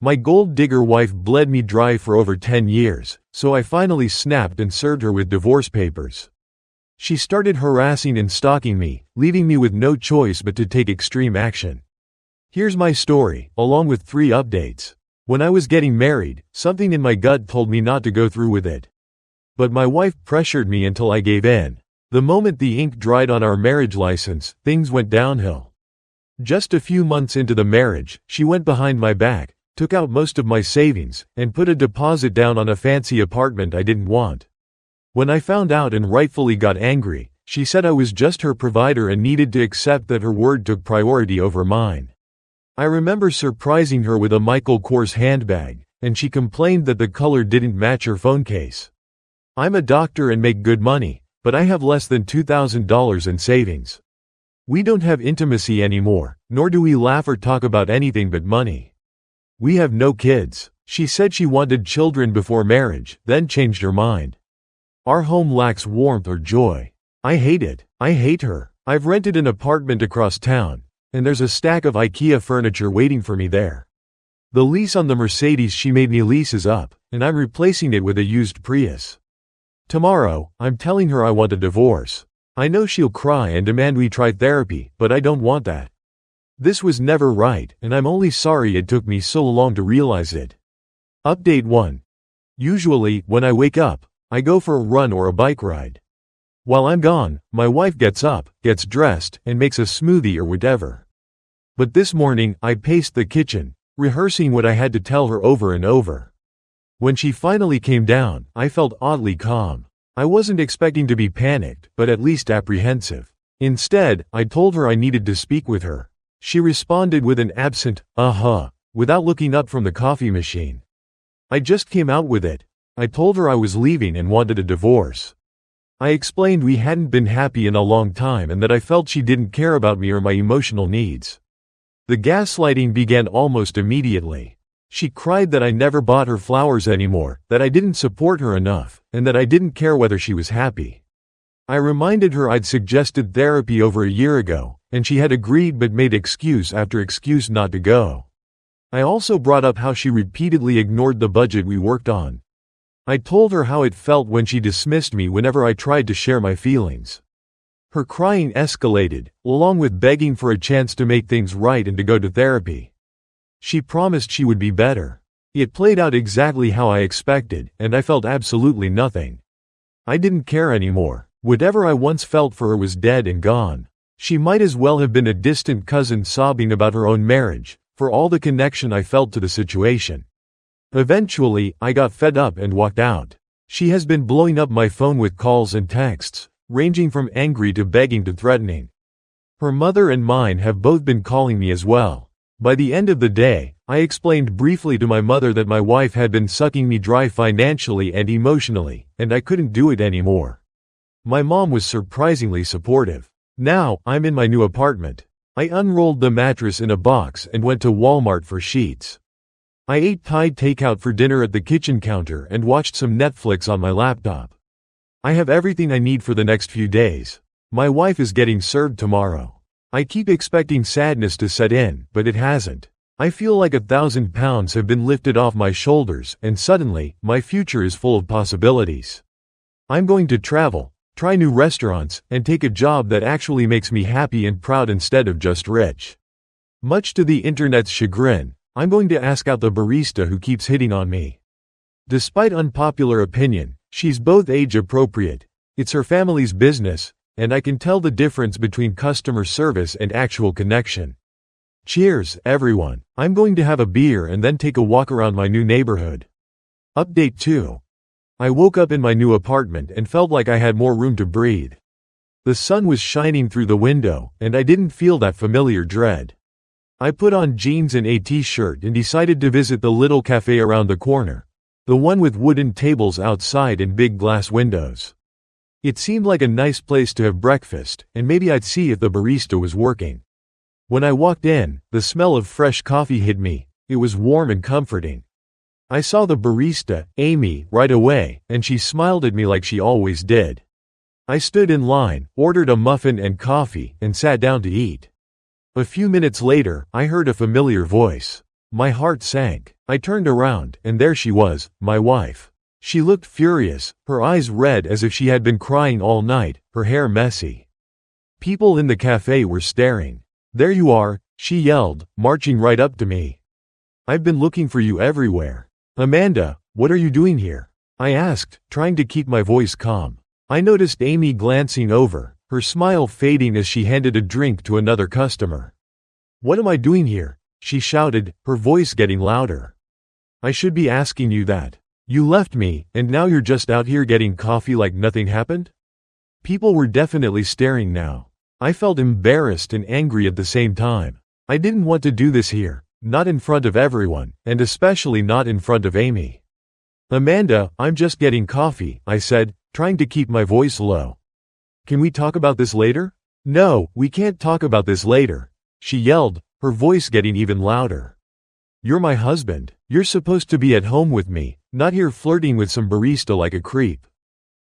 My gold digger wife bled me dry for over 10 years, so I finally snapped and served her with divorce papers. She started harassing and stalking me, leaving me with no choice but to take extreme action. Here's my story, along with 3 updates. When I was getting married, something in my gut told me not to go through with it. But my wife pressured me until I gave in. The moment the ink dried on our marriage license, things went downhill. Just a few months into the marriage, she went behind my back, took out most of my savings, and put a deposit down on a fancy apartment I didn't want. When I found out and rightfully got angry, she said I was just her provider and needed to accept that her word took priority over mine. I remember surprising her with a Michael Kors handbag, and she complained that the color didn't match her phone case. I'm a doctor and make good money, but I have less than $2,000 in savings. We don't have intimacy anymore, nor do we laugh or talk about anything but money. We have no kids. She said she wanted children before marriage, then changed her mind. Our home lacks warmth or joy. I hate it. I hate her. I've rented an apartment across town, and there's a stack of IKEA furniture waiting for me there. The lease on the Mercedes she made me lease is up, and I'm replacing it with a used Prius. Tomorrow, I'm telling her I want a divorce. I know she'll cry and demand we try therapy, but I don't want that. This was never right, and I'm only sorry it took me so long to realize it. Update 1. Usually, when I wake up, I go for a run or a bike ride. While I'm gone, my wife gets up, gets dressed, and makes a smoothie or whatever. But this morning, I paced the kitchen, rehearsing what I had to tell her over and over. When she finally came down, I felt oddly calm. I wasn't expecting to be panicked, but at least apprehensive. Instead, I told her I needed to speak with her. She responded with an absent, without looking up from the coffee machine. I just came out with it. I told her I was leaving and wanted a divorce. I explained we hadn't been happy in a long time and that I felt she didn't care about me or my emotional needs. The gaslighting began almost immediately. She cried that I never bought her flowers anymore, that I didn't support her enough, and that I didn't care whether she was happy. I reminded her I'd suggested therapy over a year ago, and she had agreed but made excuse after excuse not to go. I also brought up how she repeatedly ignored the budget we worked on. I told her how it felt when she dismissed me whenever I tried to share my feelings. Her crying escalated, along with begging for a chance to make things right and to go to therapy. She promised she would be better. It played out exactly how I expected, and I felt absolutely nothing. I didn't care anymore. Whatever I once felt for her was dead and gone. She might as well have been a distant cousin sobbing about her own marriage, for all the connection I felt to the situation. Eventually, I got fed up and walked out. She has been blowing up my phone with calls and texts, ranging from angry to begging to threatening. Her mother and mine have both been calling me as well. By the end of the day, I explained briefly to my mother that my wife had been sucking me dry financially and emotionally, and I couldn't do it anymore. My mom was surprisingly supportive. Now, I'm in my new apartment. I unrolled the mattress in a box and went to Walmart for sheets. I ate Thai takeout for dinner at the kitchen counter and watched some Netflix on my laptop. I have everything I need for the next few days. My wife is getting served tomorrow. I keep expecting sadness to set in, but it hasn't. I feel like 1,000 pounds have been lifted off my shoulders, and suddenly, my future is full of possibilities. I'm going to travel, try new restaurants, and take a job that actually makes me happy and proud instead of just rich. Much to the internet's chagrin, I'm going to ask out the barista who keeps hitting on me. Despite unpopular opinion, she's both age appropriate. It's her family's business, and I can tell the difference between customer service and actual connection. Cheers, everyone. I'm going to have a beer and then take a walk around my new neighborhood. Update 2. I woke up in my new apartment and felt like I had more room to breathe. The sun was shining through the window, and I didn't feel that familiar dread. I put on jeans and a t-shirt and decided to visit the little cafe around the corner, the one with wooden tables outside and big glass windows. It seemed like a nice place to have breakfast, and maybe I'd see if the barista was working. When I walked in, the smell of fresh coffee hit me. It was warm and comforting. I saw the barista, Amy, right away, and she smiled at me like she always did. I stood in line, ordered a muffin and coffee, and sat down to eat. A few minutes later, I heard a familiar voice. My heart sank. I turned around, and there she was, my wife. She looked furious, her eyes red as if she had been crying all night, her hair messy. People in the cafe were staring. "There you are," she yelled, marching right up to me. "I've been looking for you everywhere." "Amanda, what are you doing here?" I asked, trying to keep my voice calm. I noticed Amy glancing over, her smile fading as she handed a drink to another customer. "What am I doing here?" she shouted, her voice getting louder. "I should be asking you that. You left me, and now you're just out here getting coffee like nothing happened?" People were definitely staring now. I felt embarrassed and angry at the same time. I didn't want to do this here, not in front of everyone, and especially not in front of Amy. "Amanda, I'm just getting coffee," I said, trying to keep my voice low. "Can we talk about this later?" "No, we can't talk about this later," she yelled, her voice getting even louder. "You're my husband. You're supposed to be at home with me, not here flirting with some barista like a creep."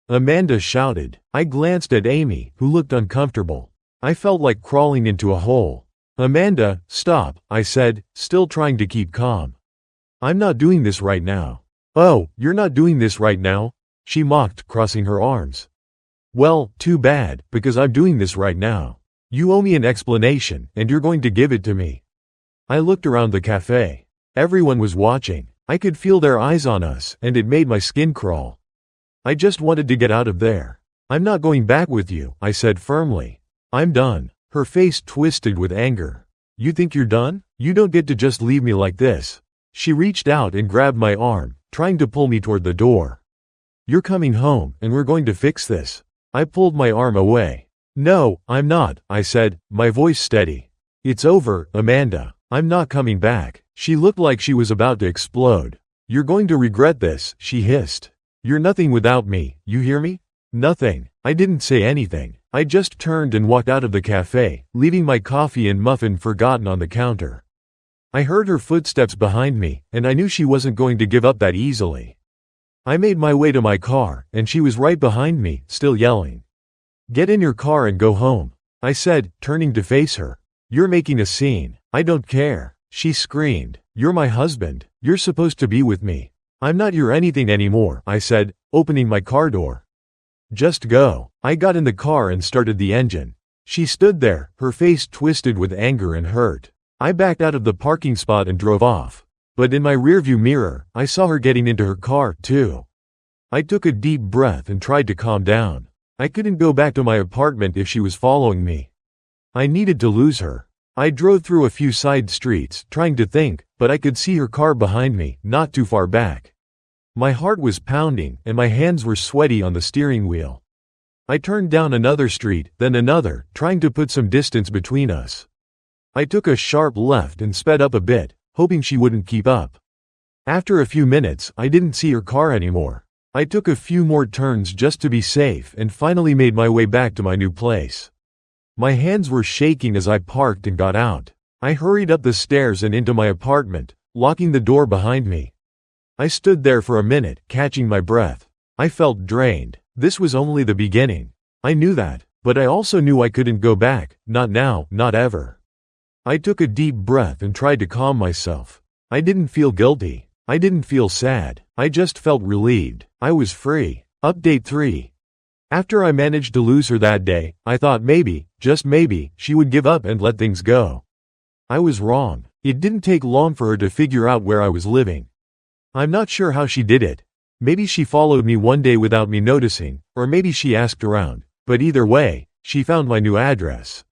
Amanda shouted. I glanced at Amy, who looked uncomfortable. I felt like crawling into a hole. "Amanda, stop," I said, still trying to keep calm. "I'm not doing this right now." "Oh, you're not doing this right now?" she mocked, crossing her arms. "Well, too bad, because I'm doing this right now. You owe me an explanation, and you're going to give it to me." I looked around the cafe. Everyone was watching. I could feel their eyes on us, and it made my skin crawl. I just wanted to get out of there. "I'm not going back with you," I said firmly. "I'm done." Her face twisted with anger. "You think you're done? You don't get to just leave me like this." She reached out and grabbed my arm, trying to pull me toward the door. "You're coming home, and we're going to fix this." I pulled my arm away. "No, I'm not," I said, my voice steady. "It's over, Amanda. I'm not coming back." She looked like she was about to explode. "You're going to regret this," she hissed. "You're nothing without me, you hear me?" "Nothing." I didn't say anything. I just turned and walked out of the cafe, leaving my coffee and muffin forgotten on the counter. I heard her footsteps behind me, and I knew she wasn't going to give up that easily. I made my way to my car, and she was right behind me, still yelling. "Get in your car and go home," I said, turning to face her. "You're making a scene." "I don't care," she screamed. "You're my husband. You're supposed to be with me." "I'm not your anything anymore," I said, opening my car door. "Just go." I got in the car and started the engine. She stood there, her face twisted with anger and hurt. I backed out of the parking spot and drove off. But in my rearview mirror, I saw her getting into her car, too. I took a deep breath and tried to calm down. I couldn't go back to my apartment if she was following me. I needed to lose her. I drove through a few side streets, trying to think, but I could see her car behind me, not too far back. My heart was pounding, and my hands were sweaty on the steering wheel. I turned down another street, then another, trying to put some distance between us. I took a sharp left and sped up a bit, hoping she wouldn't keep up. After a few minutes, I didn't see her car anymore. I took a few more turns just to be safe and finally made my way back to my new place. My hands were shaking as I parked and got out. I hurried up the stairs and into my apartment, locking the door behind me. I stood there for a minute, catching my breath. I felt drained. This was only the beginning. I knew that, but I also knew I couldn't go back, not now, not ever. I took a deep breath and tried to calm myself. I didn't feel guilty. I didn't feel sad. I just felt relieved. I was free. Update 3. After I managed to lose her that day, I thought maybe, just maybe, she would give up and let things go. I was wrong. It didn't take long for her to figure out where I was living. I'm not sure how she did it. Maybe she followed me one day without me noticing, or maybe she asked around, but either way, she found my new address.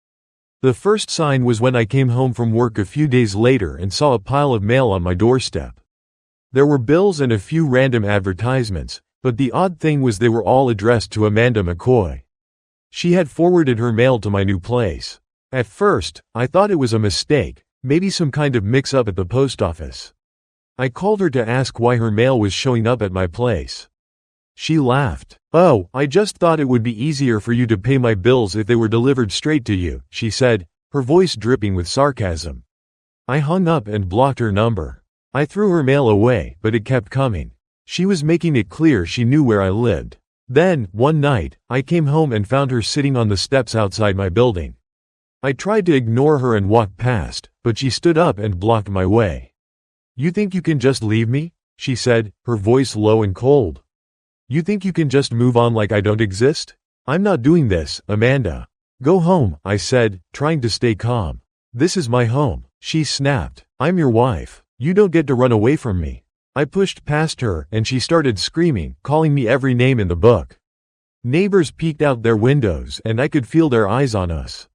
The first sign was when I came home from work a few days later and saw a pile of mail on my doorstep. There were bills and a few random advertisements, but the odd thing was they were all addressed to Amanda McCoy. She had forwarded her mail to my new place. At first, I thought it was a mistake, maybe some kind of mix-up at the post office. I called her to ask why her mail was showing up at my place. She laughed. "Oh, I just thought it would be easier for you to pay my bills if they were delivered straight to you," she said, her voice dripping with sarcasm. I hung up and blocked her number. I threw her mail away, but it kept coming. She was making it clear she knew where I lived. Then, one night, I came home and found her sitting on the steps outside my building. I tried to ignore her and walk past, but she stood up and blocked my way. You think you can just leave me? She said, her voice low and cold. You think you can just move on like I don't exist? I'm not doing this, Amanda. Go home, I said, trying to stay calm. This is my home, she snapped. I'm your wife. You don't get to run away from me. I pushed past her and she started screaming, calling me every name in the book. Neighbors peeked out their windows and I could feel their eyes on us.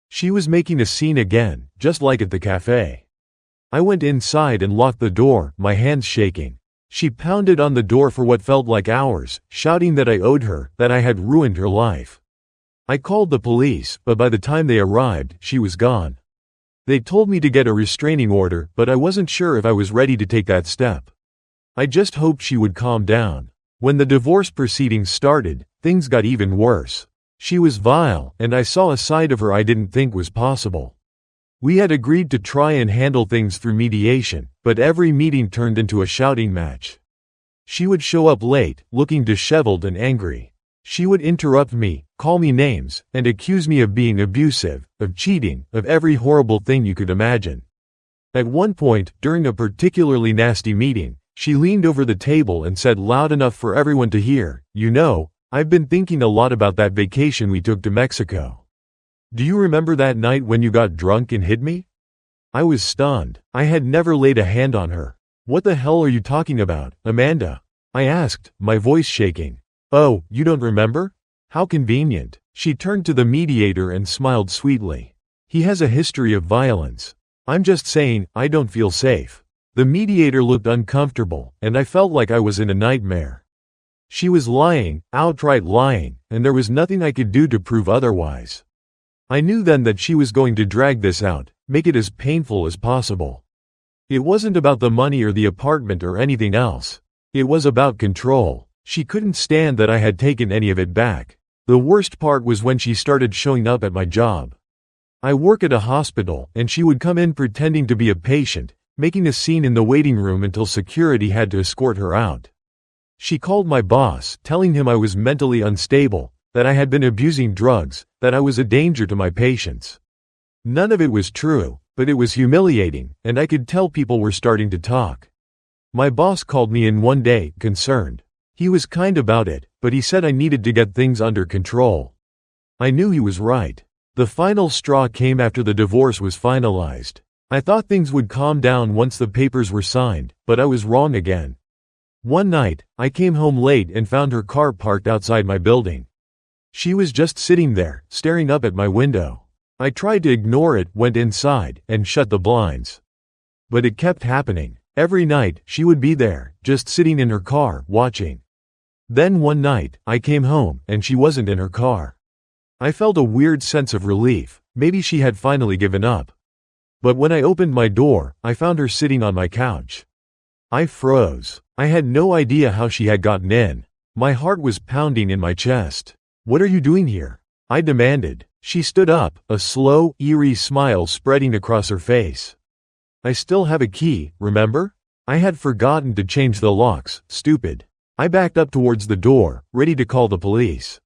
She was making a scene again, just like at the cafe. I went inside and locked the door, my hands shaking. She pounded on the door for what felt like hours, shouting that I owed her, that I had ruined her life. I called the police, but by the time they arrived, she was gone. They told me to get a restraining order, but I wasn't sure if I was ready to take that step. I just hoped she would calm down. When the divorce proceedings started, things got even worse. She was vile, and I saw a side of her I didn't think was possible. We had agreed to try and handle things through mediation, but every meeting turned into a shouting match. She would show up late, looking disheveled and angry. She would interrupt me, call me names, and accuse me of being abusive, of cheating, of every horrible thing you could imagine. At one point, during a particularly nasty meeting, she leaned over the table and said loud enough for everyone to hear, "You know, I've been thinking a lot about that vacation we took to Mexico. Do you remember that night when you got drunk and hit me?" I was stunned. I had never laid a hand on her. "What the hell are you talking about, Amanda?" I asked, my voice shaking. "Oh, you don't remember? How convenient." She turned to the mediator and smiled sweetly. "He has a history of violence. I'm just saying, I don't feel safe." The mediator looked uncomfortable, and I felt like I was in a nightmare. She was lying, outright lying, and there was nothing I could do to prove otherwise. I knew then that she was going to drag this out, make it as painful as possible. It wasn't about the money or the apartment or anything else. It was about control. She couldn't stand that I had taken any of it back. The worst part was when she started showing up at my job. I work at a hospital, and she would come in pretending to be a patient, making a scene in the waiting room until security had to escort her out. She called my boss, telling him I was mentally unstable, that I had been abusing drugs, that I was a danger to my patients. None of it was true, but it was humiliating, and I could tell people were starting to talk. My boss called me in one day, concerned. He was kind about it, but he said I needed to get things under control. I knew he was right. The final straw came after the divorce was finalized. I thought things would calm down once the papers were signed, but I was wrong again. One night, I came home late and found her car parked outside my building. She was just sitting there, staring up at my window. I tried to ignore it, went inside, and shut the blinds. But it kept happening. Every night, she would be there, just sitting in her car, watching. Then one night, I came home, and she wasn't in her car. I felt a weird sense of relief. Maybe she had finally given up. But when I opened my door, I found her sitting on my couch. I froze. I had no idea how she had gotten in. My heart was pounding in my chest. "What are you doing here?" I demanded. She stood up, a slow, eerie smile spreading across her face. "I still have a key, remember? I had forgotten to change the locks, stupid." I backed up towards the door, ready to call the police.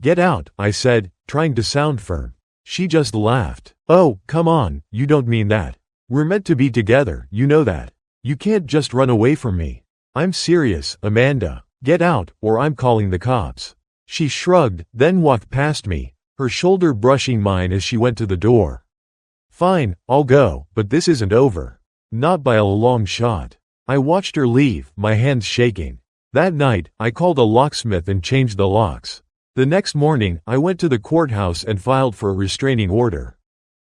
"Get out," I said, trying to sound firm. She just laughed. "Oh, come on, you don't mean that. We're meant to be together, you know that. You can't just run away from me." "I'm serious, Amanda. Get out, or I'm calling the cops." She shrugged, then walked past me, her shoulder brushing mine as she went to the door. "Fine, I'll go, but this isn't over. Not by a long shot." I watched her leave, my hands shaking. That night, I called a locksmith and changed the locks. The next morning, I went to the courthouse and filed for a restraining order.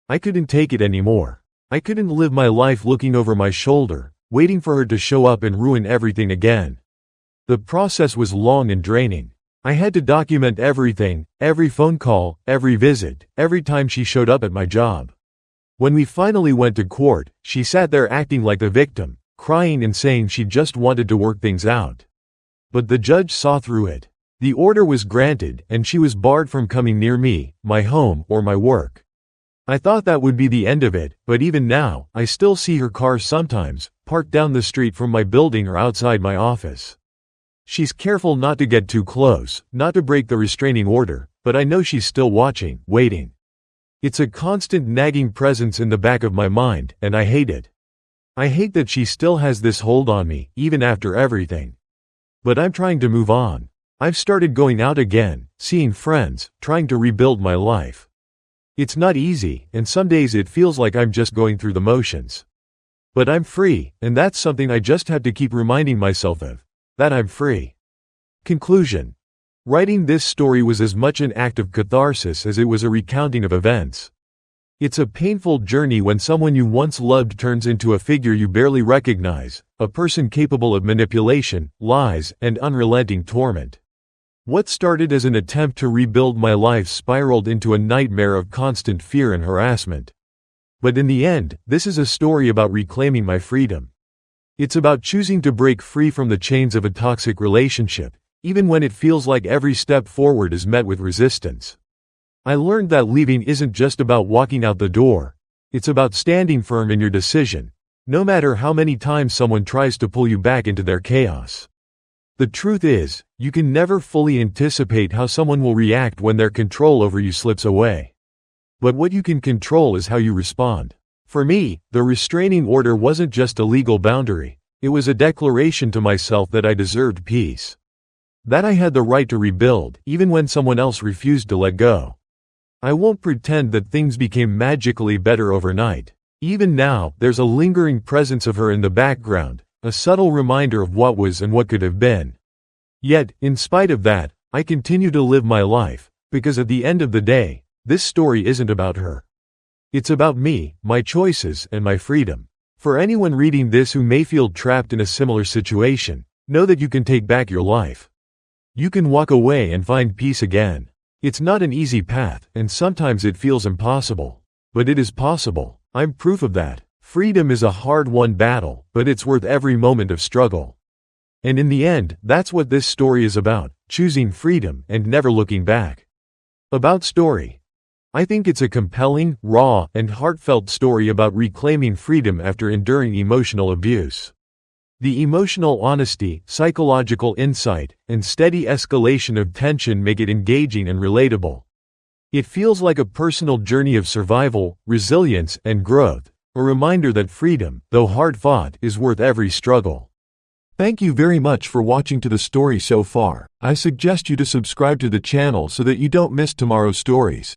I couldn't take it anymore. I couldn't live my life looking over my shoulder, waiting for her to show up and ruin everything again. The process was long and draining. I had to document everything, every phone call, every visit, every time she showed up at my job. When we finally went to court, she sat there acting like the victim, crying and saying she just wanted to work things out. But the judge saw through it. The order was granted, and she was barred from coming near me, my home, or my work. I thought that would be the end of it, but even now, I still see her car sometimes, parked down the street from my building or outside my office. She's careful not to get too close, not to break the restraining order, but I know she's still watching, waiting. It's a constant nagging presence in the back of my mind, and I hate it. I hate that she still has this hold on me, even after everything. But I'm trying to move on. I've started going out again, seeing friends, trying to rebuild my life. It's not easy, and some days it feels like I'm just going through the motions. But I'm free, and that's something I just have to keep reminding myself of, that I'm free. Conclusion. Writing this story was as much an act of catharsis as it was a recounting of events. It's a painful journey when someone you once loved turns into a figure you barely recognize, a person capable of manipulation, lies, and unrelenting torment. What started as an attempt to rebuild my life spiraled into a nightmare of constant fear and harassment. But in the end, this is a story about reclaiming my freedom. It's about choosing to break free from the chains of a toxic relationship, even when it feels like every step forward is met with resistance. I learned that leaving isn't just about walking out the door. It's about standing firm in your decision, no matter how many times someone tries to pull you back into their chaos. The truth is, you can never fully anticipate how someone will react when their control over you slips away. But what you can control is how you respond. For me, the restraining order wasn't just a legal boundary, it was a declaration to myself that I deserved peace. That I had the right to rebuild, even when someone else refused to let go. I won't pretend that things became magically better overnight. Even now, there's a lingering presence of her in the background, a subtle reminder of what was and what could have been. Yet, in spite of that, I continue to live my life, because at the end of the day, this story isn't about her. It's about me, my choices, and my freedom. For anyone reading this who may feel trapped in a similar situation, know that you can take back your life. You can walk away and find peace again. It's not an easy path, and sometimes it feels impossible. But it is possible. I'm proof of that. Freedom is a hard-won battle, but it's worth every moment of struggle. And in the end, that's what this story is about, choosing freedom and never looking back. About story. I think it's a compelling, raw, and heartfelt story about reclaiming freedom after enduring emotional abuse. The emotional honesty, psychological insight, and steady escalation of tension make it engaging and relatable. It feels like a personal journey of survival, resilience, and growth, a reminder that freedom, though hard-fought, is worth every struggle. Thank you very much for watching to the story so far. I suggest you to subscribe to the channel so that you don't miss tomorrow's stories.